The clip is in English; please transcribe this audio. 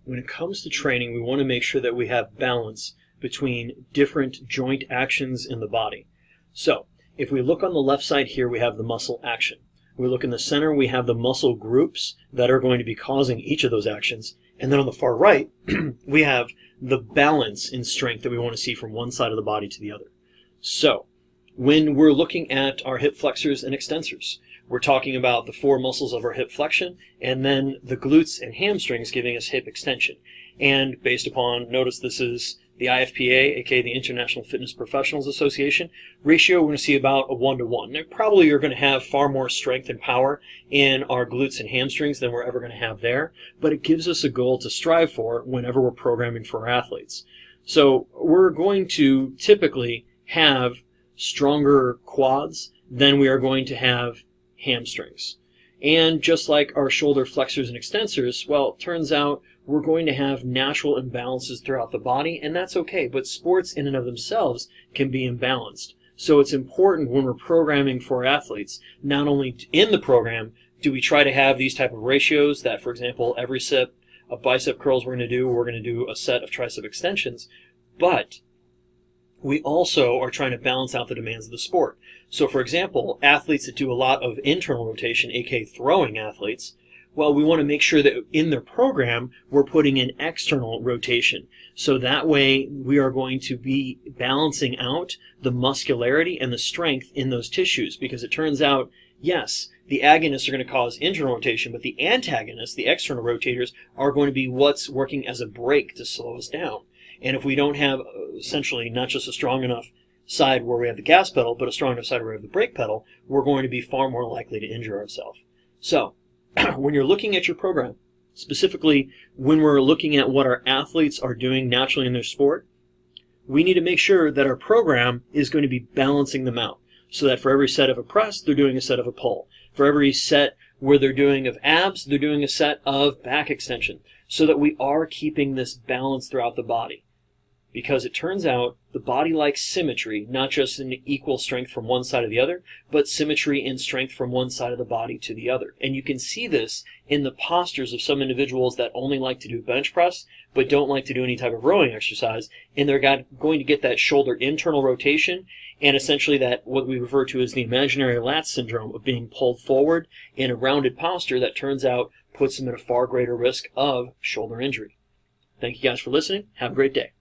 when it comes to training, we want to make sure that we have balance between different joint actions in the body. So, if we look on the left side here, we have the muscle action. We look in the center, we have the muscle groups that are going to be causing each of those actions. And then on the far right, we have the balance in strength that we want to see from one side of the body to the other. So, when we're looking at our hip flexors and extensors, we're talking about the four muscles of our hip flexion, and then the glutes and hamstrings giving us hip extension. And based upon, notice this is the IFPA, aka the International Fitness Professionals Association, ratio, we're going to see about a 1-to-1. Now, probably you're going to have far more strength and power in our glutes and hamstrings than we're ever going to have there, but it gives us a goal to strive for whenever we're programming for our athletes. So we're going to typically have stronger quads than we are going to have hamstrings. And just like our shoulder flexors and extensors, well, it turns out we're going to have natural imbalances throughout the body, and that's okay, but sports in and of themselves can be imbalanced. So it's important when we're programming for athletes, not only in the program do we try to have these type of ratios that, for example, every set of bicep curls we're going to do a set of tricep extensions, but we also are trying to balance out the demands of the sport. So, for example, athletes that do a lot of internal rotation, aka throwing athletes, well, we want to make sure that in their program we're putting in external rotation. So that way we are going to be balancing out the muscularity and the strength in those tissues, because it turns out, yes, the agonists are going to cause internal rotation, but the antagonists, the external rotators, are going to be what's working as a brake to slow us down. And if we don't have essentially not just a strong enough side where we have the gas pedal, but a strong enough side where we have the brake pedal, we're going to be far more likely to injure ourselves. So, when you're looking at your program, specifically when we're looking at what our athletes are doing naturally in their sport, we need to make sure that our program is going to be balancing them out. So that for every set of a press, they're doing a set of a pull. For every set where they're doing of abs, they're doing a set of back extension. So that we are keeping this balance throughout the body. Because it turns out the body likes symmetry, not just in equal strength from one side to the other, but symmetry in strength from one side of the body to the other. And you can see this in the postures of some individuals that only like to do bench press, but don't like to do any type of rowing exercise, and they're going to get that shoulder internal rotation, and essentially that what we refer to as the imaginary lat syndrome of being pulled forward in a rounded posture that turns out puts them at a far greater risk of shoulder injury. Thank you guys for listening. Have a great day.